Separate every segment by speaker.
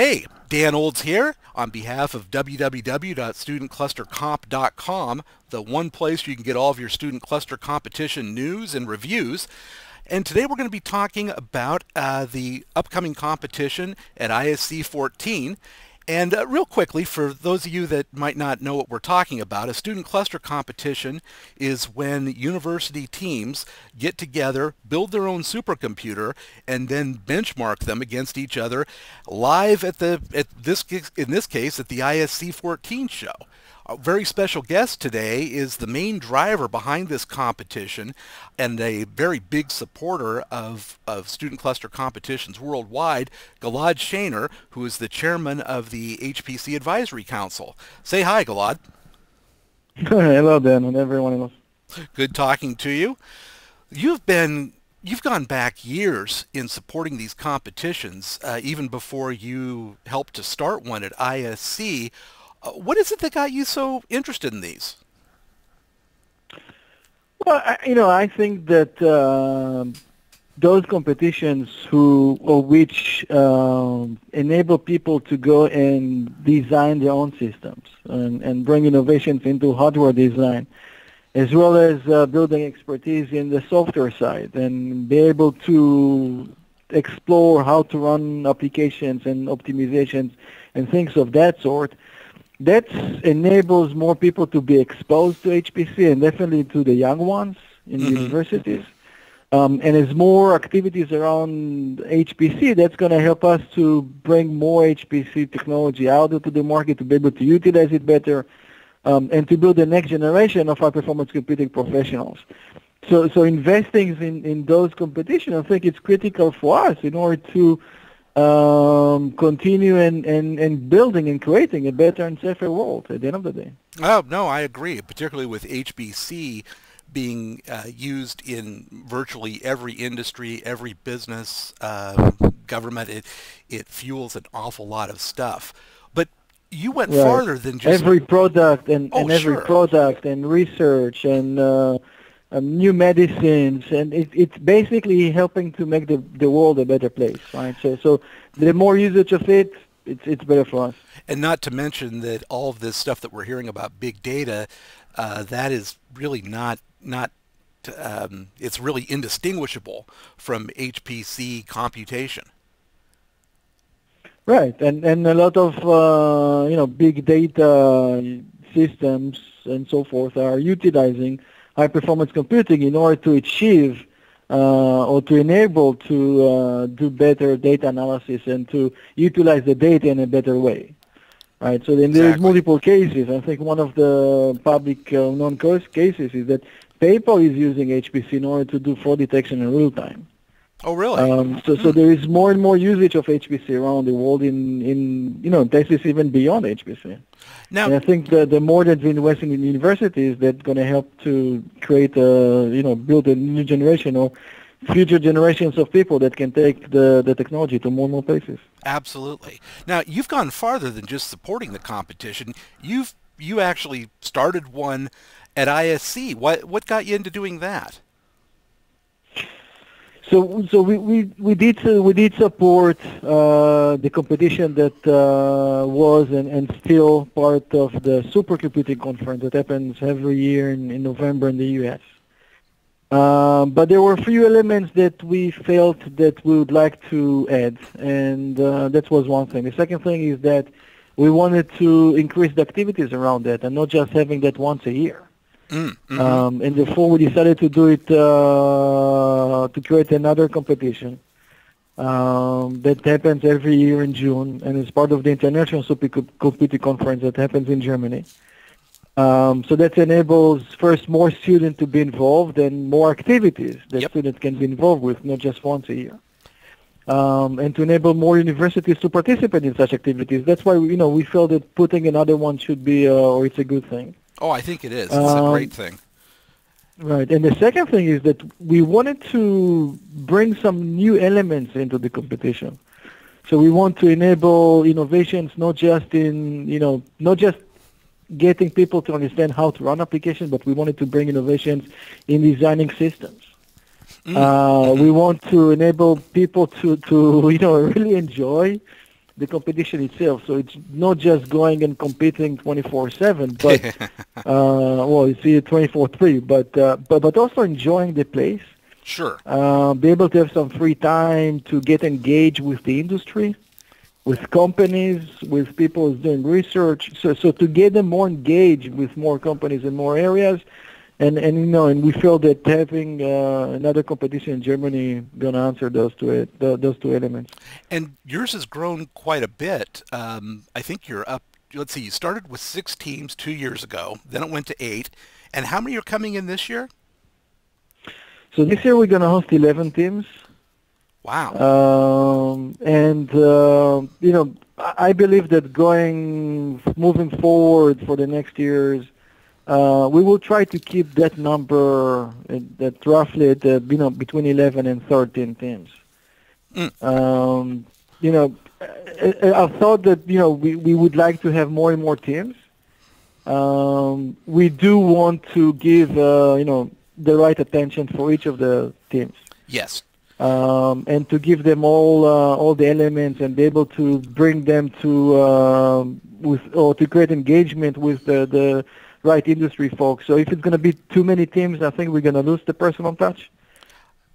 Speaker 1: Hey, Dan Olds here on behalf of www.studentclustercomp.com, the one place you can get all of your student cluster competition news and reviews. And today we're going to be talking about the upcoming competition at ISC'14. And real quickly, for those of you that might not know what we're talking about, a student cluster competition is when university teams get together, build their own supercomputer, and then benchmark them against each other live in this case at the ISC'14 show. A very special guest today is the main driver behind this competition and a very big supporter of student cluster competitions worldwide, Gilad Shainer, who is the chairman of the HPC Advisory Council. Say hi, Gilad.
Speaker 2: Hello, Dan, and everyone else.
Speaker 1: Good talking to you. You've gone back years in supporting these competitions, even before you helped to start one at ISC. What is it that got you so interested in these?
Speaker 2: Well, I think that those competitions which enable people to go and design their own systems and bring innovations into hardware design, as well as building expertise in the software side and be able to explore how to run applications and optimizations and things of that sort. That enables more people to be exposed to HPC and definitely to the young ones in universities. And as more activities around HPC, that's going to help us to bring more HPC technology out into the market to be able to utilize it better and to build the next generation of high-performance computing professionals. So investing in those competitions, I think it's critical for us in order to continue and building and creating a better and safer world at the end of the day.
Speaker 1: Oh, no, I agree, particularly with HPC being used in virtually every industry, every business, government. It fuels an awful lot of stuff. But you went farther than just...
Speaker 2: Every product and every
Speaker 1: sure.
Speaker 2: product and research and new medicines, and it's basically helping to make the world a better place, right? So the more usage of it, it's better for us.
Speaker 1: And not to mention that all of this stuff that we're hearing about big data, that is really not it's really indistinguishable from HPC computation.
Speaker 2: Right, and a lot of big data systems and so forth are utilizing high-performance computing in order to achieve or to enable to do better data analysis and to utilize the data in a better way, right? So then there's multiple cases. I think one of the public known cases is that PayPal is using HPC in order to do fraud detection in real time.
Speaker 1: Oh, really?
Speaker 2: So there is more and more usage of HPC around the world in places even beyond HPC.
Speaker 1: Now,
Speaker 2: and I think the more that we invest in universities, that's going to help to create build a new generation or future generations of people that can take the technology to more and more places.
Speaker 1: Absolutely. Now, you've gone farther than just supporting the competition. You actually started one at ISC. What got you into doing that?
Speaker 2: So we did support the competition that was and still part of the supercomputing conference that happens every year in November in the U.S. But there were a few elements that we felt that we would like to add, and that was one thing. The second thing is that we wanted to increase the activities around that and not just having that once a year. And therefore we decided to do it to create another competition that happens every year in June and is part of the International Supercomputing Conference that happens in Germany. So that enables first more students to be involved and more activities that students can be involved with, not just once a year. And to enable more universities to participate in such activities. That's why we felt that putting another one should be or it's a good thing.
Speaker 1: Oh, I think it is. It's a great thing.
Speaker 2: Right. And the second thing is that we wanted to bring some new elements into the competition. So we want to enable innovations not just getting people to understand how to run applications, but we wanted to bring innovations in designing systems. We want to enable people to really enjoy the competition itself. So it's not just going and competing 24/7, but well, you see it 24/3, but also enjoying the place.
Speaker 1: Sure.
Speaker 2: Be able to have some free time to get engaged with the industry, with companies, with people who's doing research. So to get them more engaged with more companies in more areas. And and we feel that having another competition in Germany going to answer those two elements.
Speaker 1: And yours has grown quite a bit. I think you're up. Let's see. You started with 6 teams 2 years ago. Then it went to 8. And how many are coming in this year?
Speaker 2: So this year we're going to host 11 teams.
Speaker 1: Wow.
Speaker 2: I believe that moving forward for the next years. We will try to keep that number that roughly at between 11 and 13 teams. I thought that we would like to have more and more teams. We do want to give the right attention for each of the teams.
Speaker 1: Yes.
Speaker 2: And to give them all the elements and be able to bring them to create engagement with the right industry folks. So if it's going to be too many teams, I think we're going to lose the personal touch.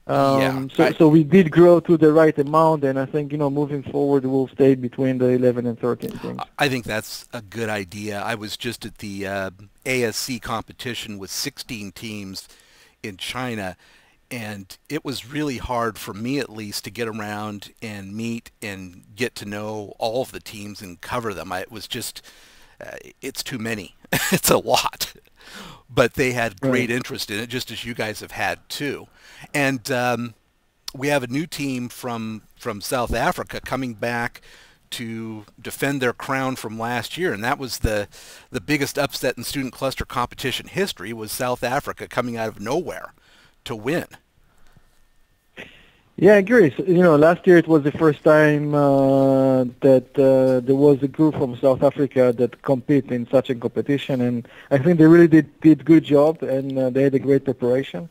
Speaker 2: So we did grow to the right amount, and I think moving forward we'll stay between the 11 and 13 teams.
Speaker 1: I think that's a good idea. I was just at the ISC competition with 16 teams in China, and it was really hard for me, at least, to get around and meet and get to know all of the teams and cover them. It was just it's too many. It's a lot. But they had great interest in it, just as you guys have had too. And we have a new team from South Africa coming back to defend their crown from last year, and that was the biggest upset in student cluster competition history, was South Africa coming out of nowhere to win.
Speaker 2: Yeah, I agree. So, last year it was the first time that there was a group from South Africa that compete in such a competition, and I think they really did good job, and they had a great preparation.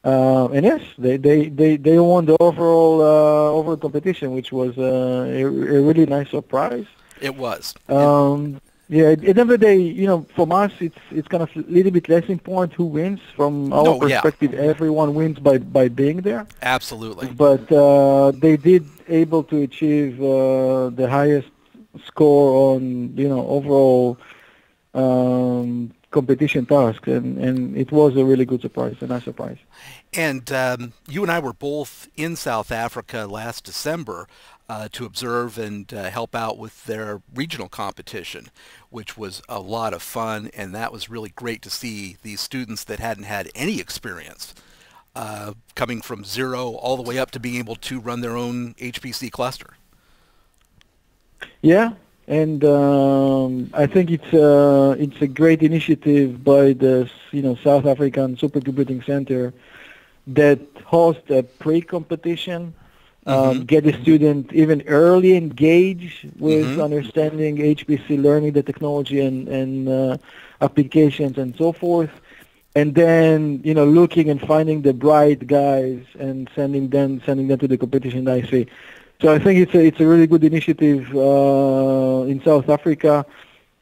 Speaker 2: And yes, they won the overall competition, which was a really nice surprise.
Speaker 1: It was.
Speaker 2: Yeah, at the end of the day, from us, it's kind of a little bit less important who wins. From our perspective, everyone wins by being there.
Speaker 1: Absolutely.
Speaker 2: But they did able to achieve the highest score on overall competition tasks, and it was a really good surprise, a nice surprise.
Speaker 1: And you and I were both in South Africa last December to observe and help out with their regional competition, which was a lot of fun, and that was really great to see these students that hadn't had any experience coming from zero all the way up to being able to run their own HPC cluster.
Speaker 2: Yeah, and I think it's a great initiative by the South African Supercomputing Center that hosts a pre-competition. Get the student even early engaged with understanding HPC, learning the technology and applications and so forth, and then looking and finding the bright guys and sending them to the competition in IC. So I think it's a really good initiative in South Africa.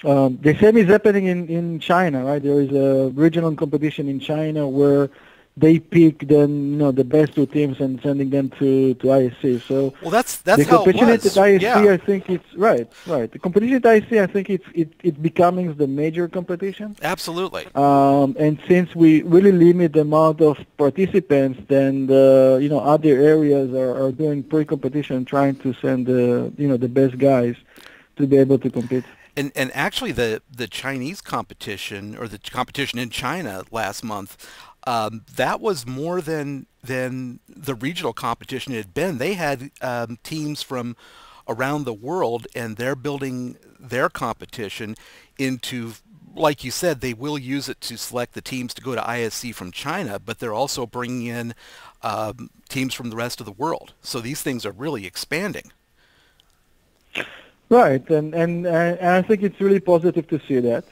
Speaker 2: The same is happening in China, right? There is a regional competition in China where they pick the best 2 teams and sending them to ISC. So
Speaker 1: that's
Speaker 2: the
Speaker 1: how
Speaker 2: competition
Speaker 1: it was.
Speaker 2: at ISC,
Speaker 1: Yeah.
Speaker 2: I think it's right. The competition at ISC, I think it's becoming the major competition.
Speaker 1: Absolutely.
Speaker 2: And since we really limit the amount of participants, then other areas are doing pre-competition, trying to send the best guys to be able to compete.
Speaker 1: And actually the Chinese competition, or the competition in China last month, that was more than the regional competition had been. They had teams from around the world, and they're building their competition into, like you said, they will use it to select the teams to go to ISC from China, but they're also bringing in teams from the rest of the world. So these things are really expanding.
Speaker 2: Right, and I think it's really positive to see that.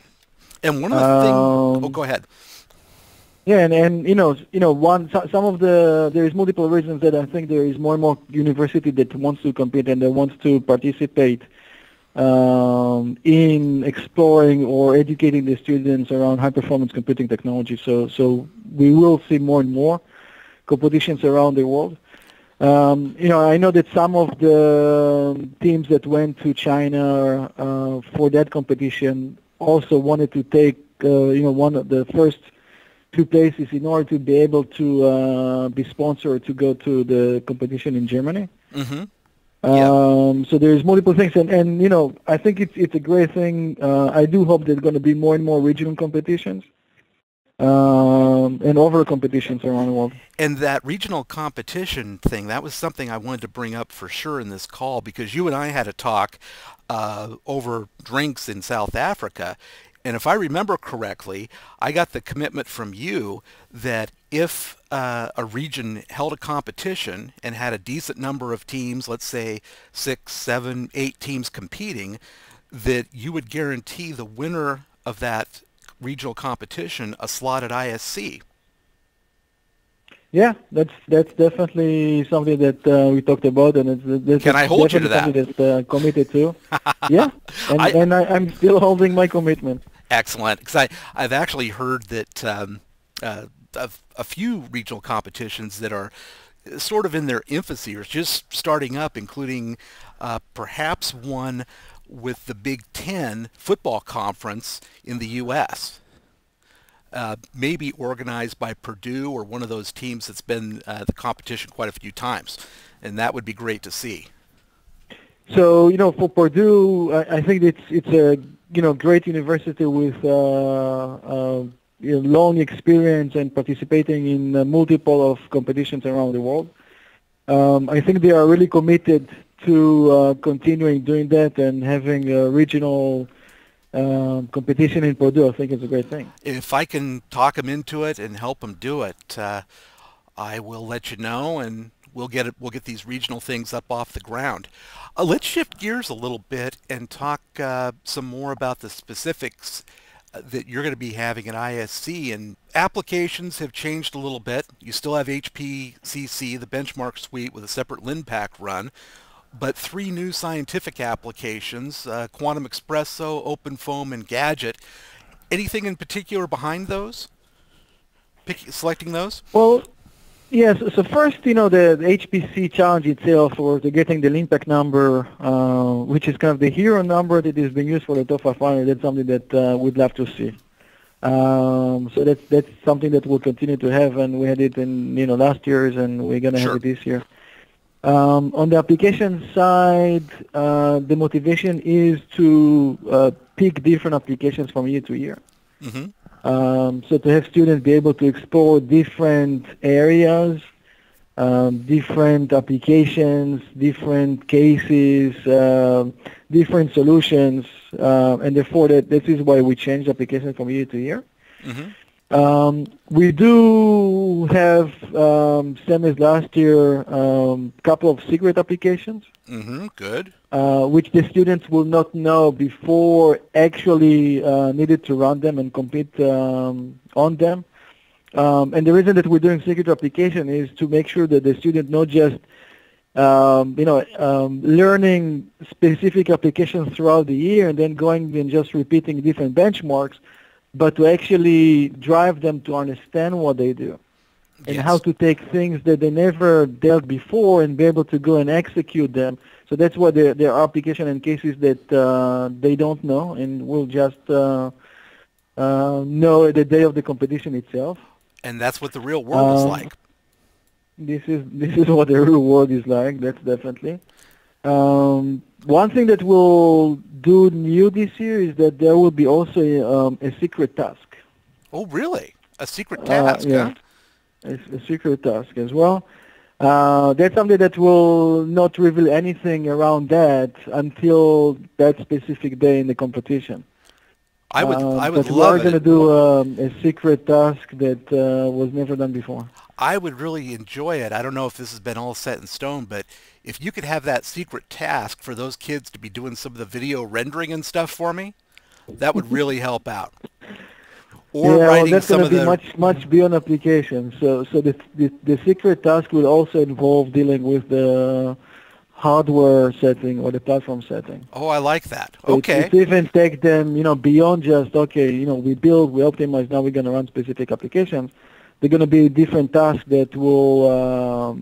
Speaker 1: And one of the things... Oh, go ahead.
Speaker 2: Yeah, and some of there is multiple reasons that I think there is more and more university that wants to compete and that wants to participate in exploring or educating the students around high-performance computing technology. So we will see more and more competitions around the world. I know that some of the teams that went to China for that competition also wanted to take, one of the first two places in order to be able to be sponsored to go to the competition in Germany.
Speaker 1: Mm-hmm. Yeah.
Speaker 2: So there's multiple things, and I think it's a great thing. I do hope there's going to be more and more regional competitions and overall competitions around the world.
Speaker 1: And that regional competition thing, that was something I wanted to bring up for sure in this call, because you and I had a talk over drinks in South Africa. And if I remember correctly, I got the commitment from you that if a region held a competition and had a decent number of teams, let's say 6, 7, 8 teams competing, that you would guarantee the winner of that regional competition a slot at ISC.
Speaker 2: Yeah, that's definitely something that we talked about, and that's
Speaker 1: Can I hold you to
Speaker 2: definitely
Speaker 1: that?
Speaker 2: something that's committed to. Yeah, and I'm still holding my commitment.
Speaker 1: Excellent, because I've actually heard that a few regional competitions that are sort of in their infancy or just starting up, including perhaps one with the Big Ten football conference in the U.S. Maybe organized by Purdue or one of those teams that's been the competition quite a few times, and that would be great to see.
Speaker 2: So for Purdue, I think it's a great university with long experience and participating in multiple of competitions around the world. I think they are really committed to continuing doing that and having a regional competition in Purdue. I think it's a great thing.
Speaker 1: If I can talk them into it and help them do it, I will let you know, and we'll get these regional things up off the ground. Let's shift gears a little bit and talk some more about the specifics that you're going to be having at ISC. And applications have changed a little bit. You still have HPCC, the benchmark suite, with a separate LINPACK run, but 3 new scientific applications, Quantum Espresso, OpenFOAM, and Gadget. Anything in particular behind those? Selecting those?
Speaker 2: Well, yes. So first, the HPC challenge itself, or the getting the LINPACK number, which is kind of the hero number that is being used for the TOEFL final. That's something that we'd love to see. So that's something that we'll continue to have, and we had it in last year's, and we're gonna have it this year. On the application side, the motivation is to pick different applications from year to year.
Speaker 1: Mm-hmm.
Speaker 2: So to have students be able to explore different areas, different applications, different cases, different solutions, and therefore this is why we change applications from year to year.
Speaker 1: Mm-hmm.
Speaker 2: We do have, same as last year, couple of secret applications.
Speaker 1: Mm-hmm. Good.
Speaker 2: Which the students will not know before actually needed to run them and compete on them. And the reason that we're doing secret application is to make sure that the student not just learning specific applications throughout the year and then going and just repeating different benchmarks, but to actually drive them to understand what they do and how to take things that they never dealt before and be able to go and execute them. So that's why there are applications and cases that they don't know and will just know the day of the competition itself.
Speaker 1: And that's what the real world is like.
Speaker 2: This is what the real world is like. That's definitely. One thing that we'll do new this year is that there will be also a secret task.
Speaker 1: Oh, really? A secret task?
Speaker 2: Yeah, a secret task as well. That's something that will not reveal anything around that until that specific day in the competition.
Speaker 1: I would
Speaker 2: but
Speaker 1: love it.
Speaker 2: We're going to do a secret task that was never done before.
Speaker 1: I would really enjoy it. I don't know if this has been all set in stone, but if you could have that secret task for those kids to be doing some of the video rendering and stuff for me, that would really help out. or
Speaker 2: Yeah, well,
Speaker 1: writing
Speaker 2: that's going
Speaker 1: some
Speaker 2: to
Speaker 1: of
Speaker 2: be
Speaker 1: the...
Speaker 2: much beyond application. So the secret task will also involve dealing with the hardware setting or the platform setting.
Speaker 1: Oh, I like that.
Speaker 2: So
Speaker 1: Okay.
Speaker 2: it's even take them, beyond just, okay, we build, we optimize, now we're going to run specific applications. They're going to be different tasks that will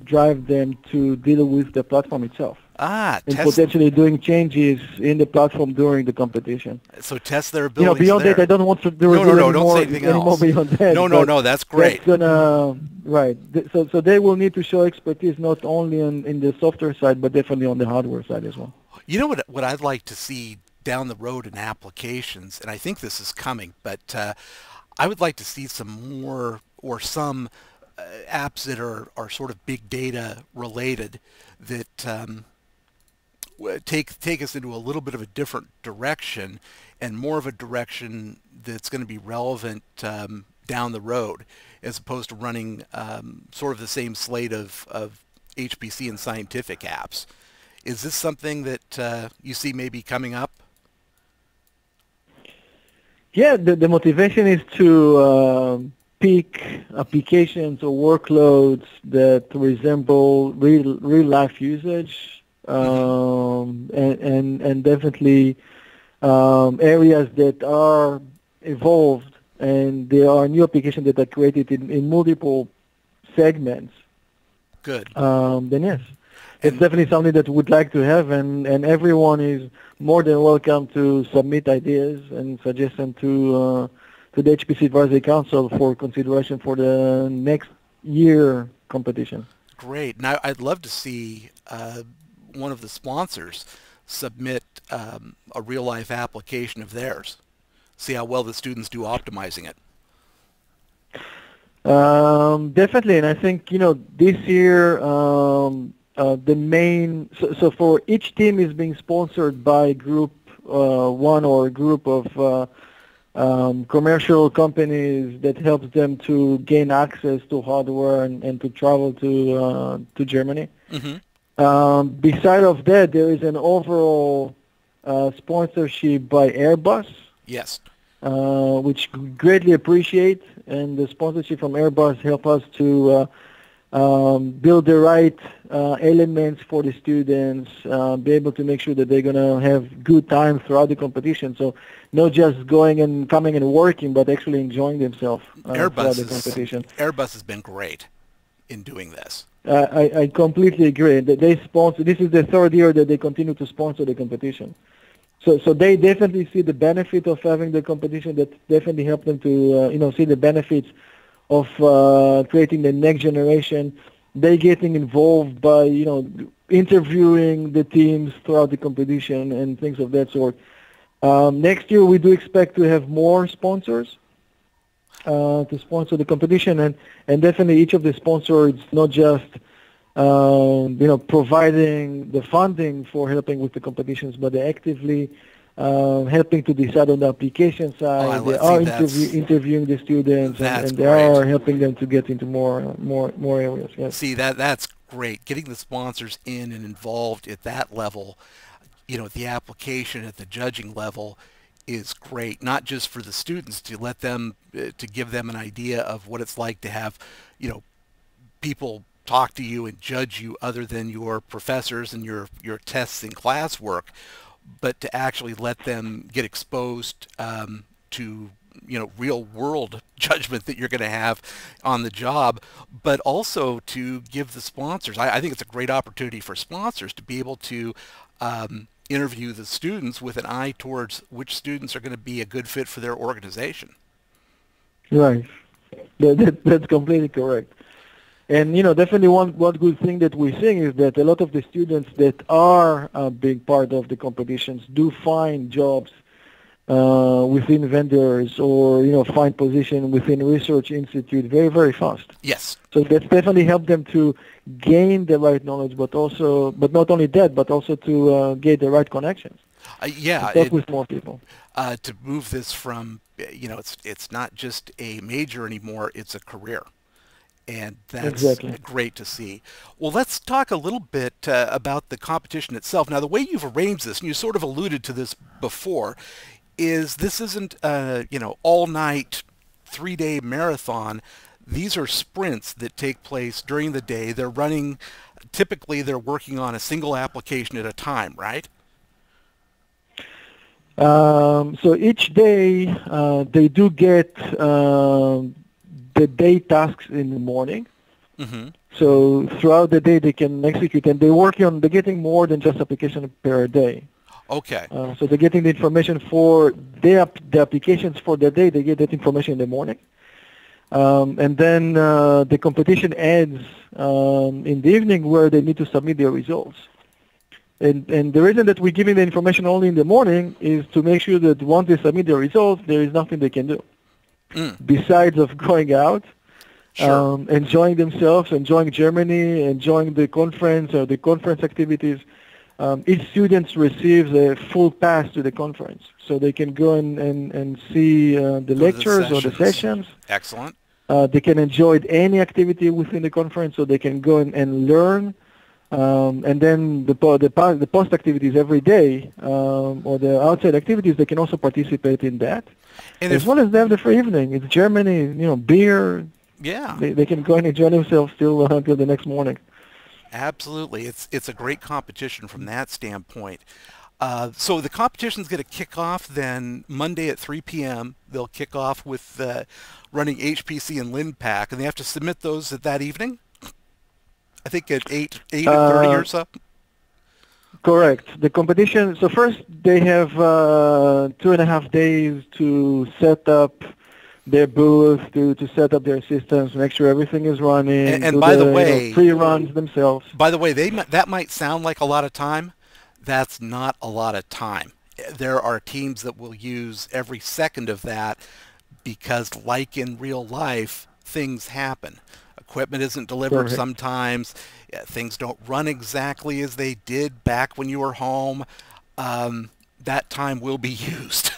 Speaker 2: drive them to deal with the platform itself
Speaker 1: Ah,
Speaker 2: and
Speaker 1: test...
Speaker 2: potentially doing changes in the platform during the competition.
Speaker 1: So test their abilities
Speaker 2: Beyond that,
Speaker 1: there.
Speaker 2: I don't want to
Speaker 1: No, no,
Speaker 2: reveal
Speaker 1: no, don't say
Speaker 2: anymore
Speaker 1: anything
Speaker 2: anymore
Speaker 1: else.
Speaker 2: beyond that,
Speaker 1: No, no,
Speaker 2: but
Speaker 1: no, that's
Speaker 2: that's
Speaker 1: great.
Speaker 2: gonna right. So they will need to show expertise not only in the software side, but definitely on the hardware side as well.
Speaker 1: You know what I'd like to see down the road in applications, and I think this is coming, but I would like to see some more or some apps that are sort of big data related that take us into a little bit of a different direction and more of a direction that's going to be relevant down the road, as opposed to running sort of the same slate of HPC and scientific apps. Is this something that you see maybe coming up?
Speaker 2: Yeah, the motivation is to pick applications or workloads that resemble real life usage, and definitely areas that are evolved, and there are new applications that are created in multiple segments.
Speaker 1: Good.
Speaker 2: Then yes, it's
Speaker 1: And
Speaker 2: definitely something that we would like to have, and everyone is more than welcome to submit ideas and suggestions to the HPC Advisory Council for consideration for the next year competition.
Speaker 1: great. Now I'd love to see one of the sponsors submit a real life application of theirs. See how well the students do optimizing it.
Speaker 2: Definitely, and I think this year the main so for each team is being sponsored by group one or a group of commercial companies that helps them to gain access to hardware and to travel to Germany.
Speaker 1: Mm-hmm.
Speaker 2: Beside of that, there is an overall sponsorship by Airbus,
Speaker 1: Yes.
Speaker 2: which greatly appreciate, and the sponsorship from Airbus help us to build the right elements for the students, be able to make sure that they're going to have good time throughout the competition. So not just going and coming and working, but actually enjoying themselves throughout the competition.
Speaker 1: Airbus has been great in doing this.
Speaker 2: I completely agree. They sponsor. This is the third year that they continue to sponsor the competition. So they definitely see the benefit of having the competition. That definitely help them to see the benefits of creating the next generation. They getting involved by interviewing the teams throughout the competition and things of that sort. Next year we do expect to have more sponsors to sponsor the competition, and definitely each of the sponsors not just providing the funding for helping with the competitions, but they're actively helping to decide on the application side. They are interviewing the students, and they are helping them to get into more areas. Yes.
Speaker 1: See, that's great. Getting the sponsors in and involved at that level, at the application, at the judging level, is great. Not just for the students, to let them, to give them an idea of what it's like to have, people talk to you and judge you other than your professors and your tests and classwork, but to actually let them get exposed to real world judgment that you're going to have on the job, but also to give the sponsors. I think it's a great opportunity for sponsors to be able to interview the students with an eye towards which students are going to be a good fit for their organization.
Speaker 2: Right. That's completely correct. And definitely one good thing that we're seeing is that a lot of the students that are being part of the competitions do find jobs within vendors or find position within research institute very, very fast.
Speaker 1: Yes.
Speaker 2: So that's definitely helped them to gain the right knowledge, but not only that, but also to get the right connections.
Speaker 1: Yeah.
Speaker 2: To talk with more people.
Speaker 1: To move this from it's not just a major anymore; it's a career. And that's great to see. Well, let's talk a little bit about the competition itself. Now, the way you've arranged this, and you sort of alluded to this before, is this isn't all night 3-day marathon. These are sprints that take place during the day. They're running, typically they're working on a single application at a time, right?
Speaker 2: So each day they do get the day tasks in the morning.
Speaker 1: Mm-hmm.
Speaker 2: So throughout the day they can execute, and they're getting more than just application per day.
Speaker 1: Okay.
Speaker 2: So they're getting the information for the applications for the day. They get that information in the morning. And then the competition ends in the evening where they need to submit their results. And the reason that we're giving the information only in the morning is to make sure that once they submit their results, there is nothing they can do. Besides of going out,
Speaker 1: Sure.
Speaker 2: enjoying themselves, enjoying Germany, enjoying the conference or the conference activities. Each student receives a full pass to the conference, so they can go and see the lectures or the sessions.
Speaker 1: Excellent.
Speaker 2: They can enjoy any activity within the conference, so they can go and learn. And then the post activities every day, or the outside activities, they can also participate in that. And as well as they have the free evening. It's Germany, beer.
Speaker 1: Yeah.
Speaker 2: They can go and enjoy themselves till until the next morning.
Speaker 1: Absolutely. It's a great competition from that standpoint. So the competition's going to kick off then Monday at 3 p.m. They'll kick off with running HPC and LINPACK, and they have to submit those that evening? I think at 8:30 or so?
Speaker 2: Correct. The competition, so first they have 2.5 days to set up their booth, to set up their systems, make sure everything is running.
Speaker 1: And by the way,
Speaker 2: pre-runs themselves.
Speaker 1: By the way, that might sound like a lot of time. That's not a lot of time. There are teams that will use every second of that because, like in real life, things happen. Equipment isn't delivered sometimes. Things don't run exactly as they did back when you were home. That time will be used.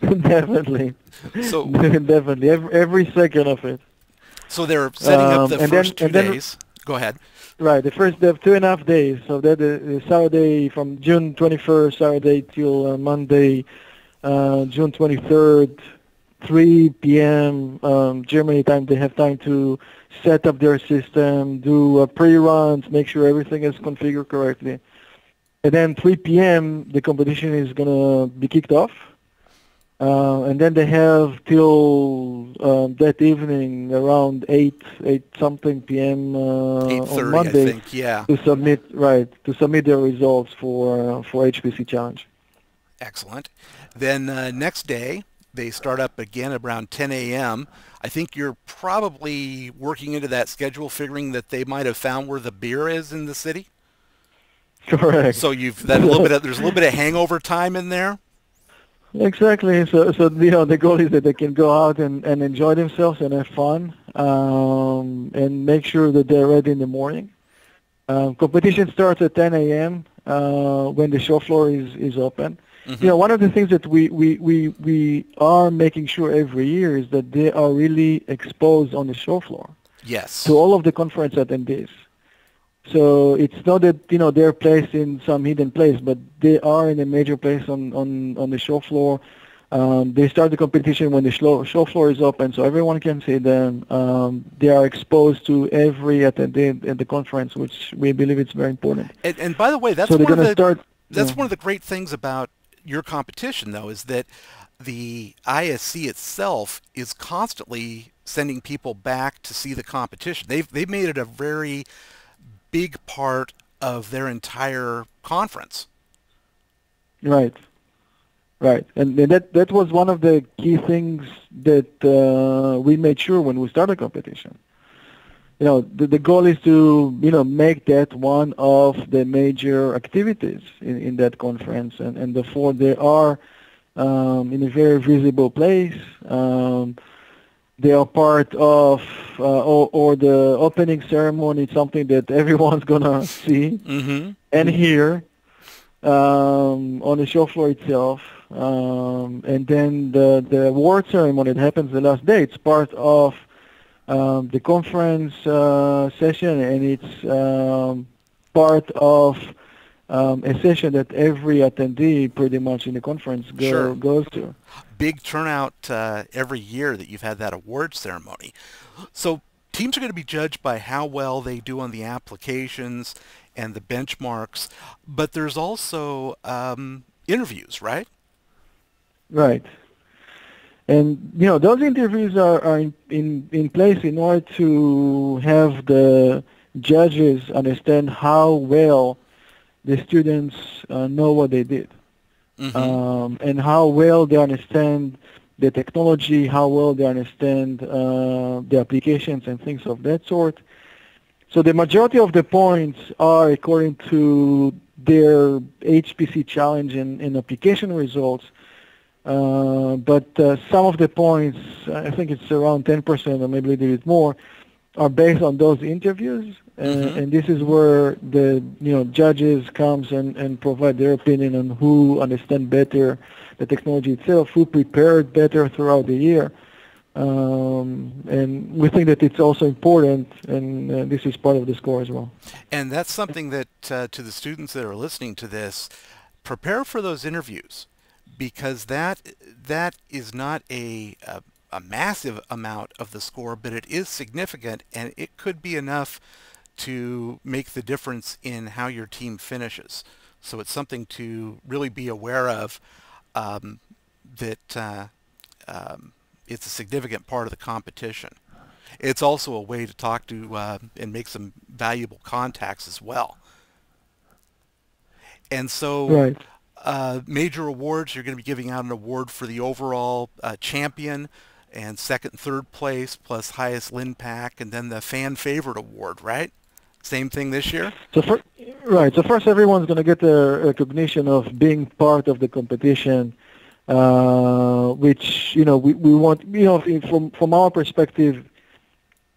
Speaker 2: Definitely.
Speaker 1: So
Speaker 2: definitely, every second of it.
Speaker 1: So they're setting up the first 2 days. Go ahead.
Speaker 2: Right, they have 2.5 days. So that the Saturday from June 21st, Saturday till Monday, June 23rd, 3 p.m. Germany time. They have time to set up their system, do pre-runs, make sure everything is configured correctly. And then 3 p.m. the competition is going to be kicked off. And then they have till that evening around 8 something p.m. on Monday,
Speaker 1: I think, yeah.
Speaker 2: to submit their results for HPC Challenge.
Speaker 1: Excellent. Then next day they start up again around 10 a.m. I think you're probably working into that schedule, figuring that they might have found where the beer is in the city.
Speaker 2: Correct.
Speaker 1: So there's a little bit of hangover time in there.
Speaker 2: Exactly. So the goal is that they can go out and enjoy themselves and have fun, and make sure that they're ready in the morning. Competition starts at 10 a.m. When the show floor is open. Mm-hmm. One of the things that we are making sure every year is that they are really exposed on the show floor.
Speaker 1: Yes.
Speaker 2: To all of the conference attendees. So it's not that they're placed in some hidden place, but they are in a major place on the show floor. They start the competition when the show floor is open, so everyone can see them. They are exposed to every attendee at the conference, which we believe it's very important.
Speaker 1: And by the way, that's
Speaker 2: so they're going to start.
Speaker 1: That's one of the great things about your competition, though, is that the ISC itself is constantly sending people back to see the competition. They've made it a very big part of their entire conference.
Speaker 2: Right. And that was one of the key things that we made sure when we started competition. The goal is to make that one of the major activities in that conference, and therefore they are in a very visible place. They are part of or the opening ceremony. It's something that everyone's gonna see and hear on the show floor itself. And then the award ceremony that happens the last day. It's part of the conference session, and it's part of a session that every attendee pretty much in the conference
Speaker 1: Sure.
Speaker 2: goes to.
Speaker 1: Big turnout every year that you've had that award ceremony. So teams are going to be judged by how well they do on the applications and the benchmarks, but there's also interviews, right?
Speaker 2: Right. And those interviews are in place in order to have the judges understand how well the students know what they did,
Speaker 1: Mm-hmm.
Speaker 2: and how well they understand the technology, how well they understand the applications and things of that sort. So the majority of the points are according to their HPC challenge and application results. But some of the points, I think it's around 10% or maybe a little bit more, are based on those interviews.
Speaker 1: Mm-hmm.
Speaker 2: And this is where the judges comes and provide their opinion on who understand better the technology itself, who prepared better throughout the year. And we think that it's also important, and this is part of the score as well.
Speaker 1: And that's something that to the students that are listening to this, prepare for those interviews because that is not a massive amount of the score, but it is significant and it could be enough to make the difference in how your team finishes. So it's something to really be aware of, that it's a significant part of the competition. It's also a way to talk to and make some valuable contacts as well. And so
Speaker 2: Right.
Speaker 1: major awards, you're going to be giving out an award for the overall champion and second and third place plus highest LINPAC and then the fan favorite award, right? Same thing this year?
Speaker 2: So right. So first, everyone's going to get the recognition of being part of the competition, which we want. From our perspective,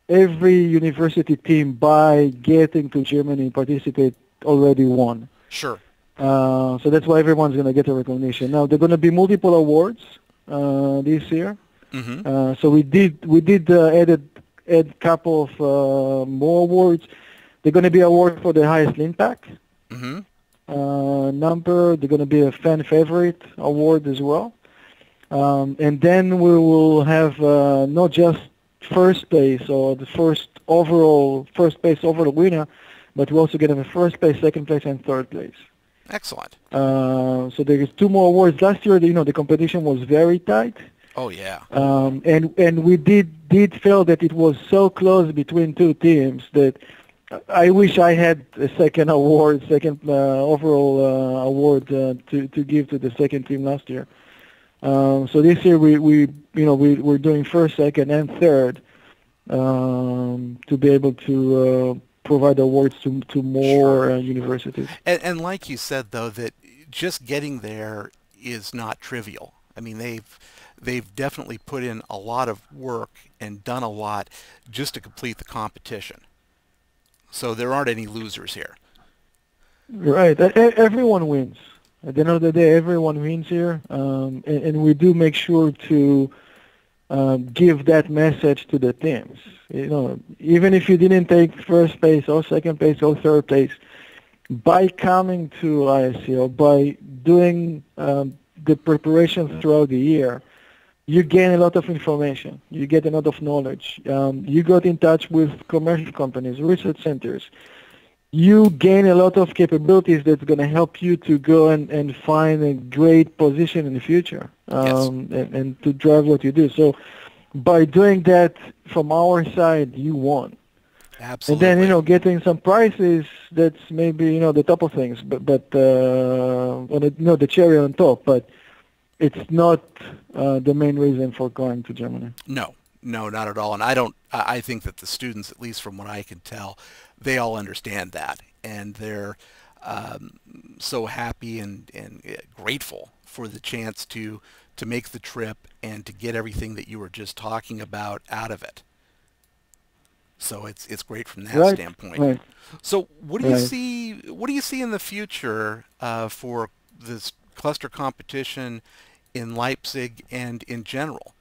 Speaker 2: every university team by getting to Germany and participate already won.
Speaker 1: Sure.
Speaker 2: So that's why everyone's going to get a recognition. Now there are going to be multiple awards this year.
Speaker 1: Mm-hmm.
Speaker 2: So we did add couple of more awards. They're going to be award for the highest impact
Speaker 1: Mm-hmm.
Speaker 2: number. They're going to be a fan favorite award as well. And then we will have not just first place or the first place overall winner, but we're also going to have a first place, second place, and third place.
Speaker 1: Excellent.
Speaker 2: So there is two more awards. Last year, the competition was very tight.
Speaker 1: Oh, yeah.
Speaker 2: And we did feel that it was so close between two teams that I wish I had a second overall award to give to the second team last year. So this year we're doing first, second, and third to be able to provide awards to more
Speaker 1: Sure.
Speaker 2: universities.
Speaker 1: And like you said, though, that just getting there is not trivial. I mean, they've definitely put in a lot of work and done a lot just to complete the competition. So there aren't any losers here.
Speaker 2: Right. Everyone wins. At the end of the day, everyone wins here, and we do make sure to give that message to the teams. Even if you didn't take first place or second place or third place, by coming to ISC or by doing the preparations throughout the year, you gain a lot of information. You get a lot of knowledge. You got in touch with commercial companies, research centers. You gain a lot of capabilities that's going to help you to go and find a great position in the future,
Speaker 1: Yes.
Speaker 2: and to drive what you do. So by doing that from our side, you won. And then,
Speaker 1: Absolutely.
Speaker 2: getting some prizes, that's maybe, the top of things, but the cherry on top, but it's not the main reason for going to Germany.
Speaker 1: No, no, not at all. And I think that the students, at least from what I can tell, they all understand that. And they're so happy and grateful for the chance to make the trip and to get everything that you were just talking about out of it. So it's great from that
Speaker 2: Right,
Speaker 1: standpoint.
Speaker 2: right,
Speaker 1: So what do you
Speaker 2: right.
Speaker 1: see? What do you see in the future for this cluster competition in Leipzig and in general?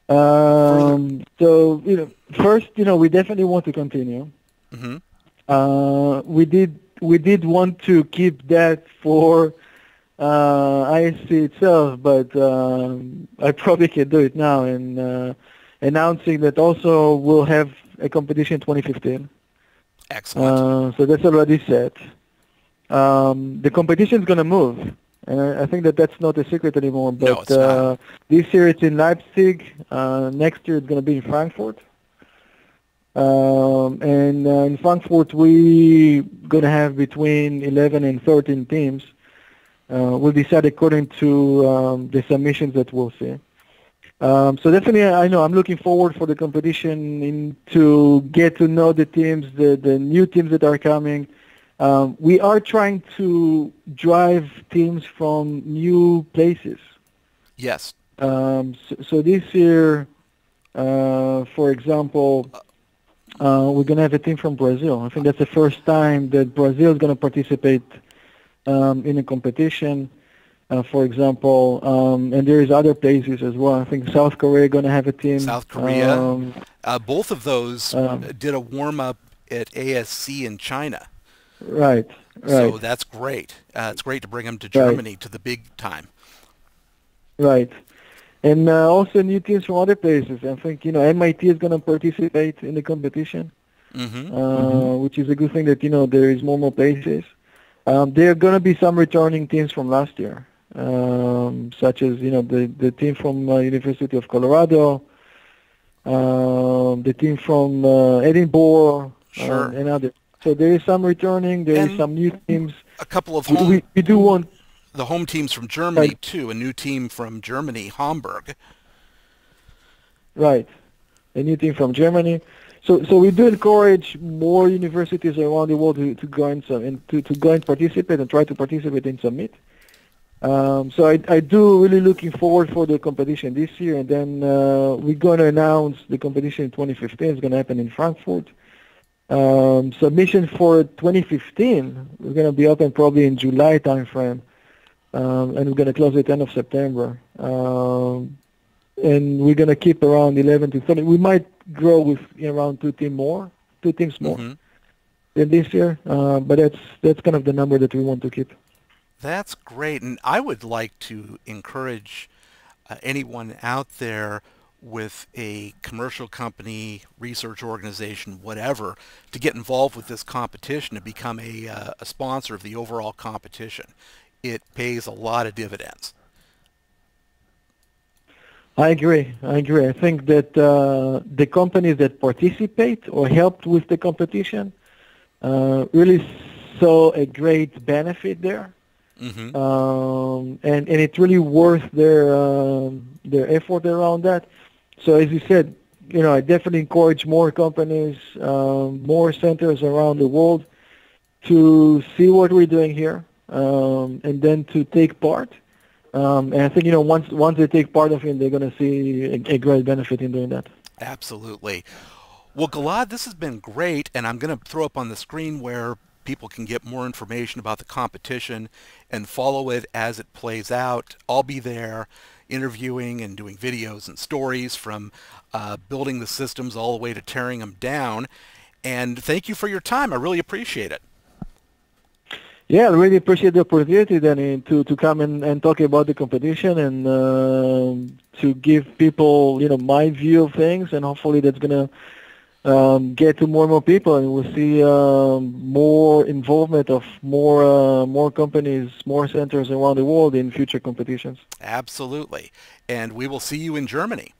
Speaker 1: Further.
Speaker 2: First, we definitely want to continue.
Speaker 1: Mm-hmm.
Speaker 2: We did we did want to keep that for ISC itself, but I probably can do it now, and announcing that also we'll have a competition in 2015.
Speaker 1: Excellent.
Speaker 2: So that's already set. The competition is going to move, and I think that that's not a secret anymore. But
Speaker 1: No, it's not.
Speaker 2: this year it's in Leipzig. Next year it's going to be in Frankfurt. And in Frankfurt we're going to have between 11 and 13 teams. We'll decide according to the submissions that we'll see. So definitely, I know I'm looking forward for the competition to get to know the teams, the new teams that are coming. We are trying to drive teams from new places.
Speaker 1: Yes.
Speaker 2: So this year, for example, we're going to have a team from Brazil. I think that's the first time that Brazil is going to participate in a competition. For example, and there is other places as well. I think South Korea is going to have a team.
Speaker 1: South Korea. Both of those did a warm-up at ASC in China.
Speaker 2: Right.
Speaker 1: So that's great. It's great to bring them to Germany, to the big time.
Speaker 2: Right. And also new teams from other places. I think, MIT is going to participate in the competition, which is a good thing that, there is more places. There are going to be some returning teams from last year, such as, the team from University of Colorado, the team from Edinburgh, and others. So there is some returning, there is some new teams.
Speaker 1: A couple of
Speaker 2: we do want
Speaker 1: the home teams from Germany, too, a new team from Germany, Hamburg.
Speaker 2: Right, a new team from Germany. So we do encourage more universities around the world to go and go and participate and try to participate and submit. So I do really looking forward for the competition this year, and then we're going to announce the competition in 2015. It's going to happen in Frankfurt. Submission for 2015 is going to be open probably in July timeframe, and we're going to close at the end of September. And we're going to keep around 11 to 30. We might grow with around two teams more than this year, but that's kind of the number that we want to keep.
Speaker 1: That's great, and I would like to encourage anyone out there with a commercial company, research organization, whatever, to get involved with this competition and become a sponsor of the overall competition. It pays a lot of dividends.
Speaker 2: I agree. I think that the companies that participate or helped with the competition really saw a great benefit there. And it's really worth their effort around that. So as you said, I definitely encourage more companies, more centers around the world to see what we're doing here, and then to take part. And I think, once they take part of it, they're going to see a great benefit in doing that.
Speaker 1: Absolutely. Well, Gilad, this has been great, and I'm going to throw up on the screen where people can get more information about the competition and follow it as it plays out. I'll be there interviewing and doing videos and stories from building the systems all the way to tearing them down. And thank you for your time. I really appreciate it.
Speaker 2: Yeah, I really appreciate the opportunity, Danny, to come and talk about the competition and to give people, my view of things, and hopefully that's going to get to more and more people, and we'll see more involvement of more companies, more centers around the world in future competitions.
Speaker 1: Absolutely. And we will see you in Germany.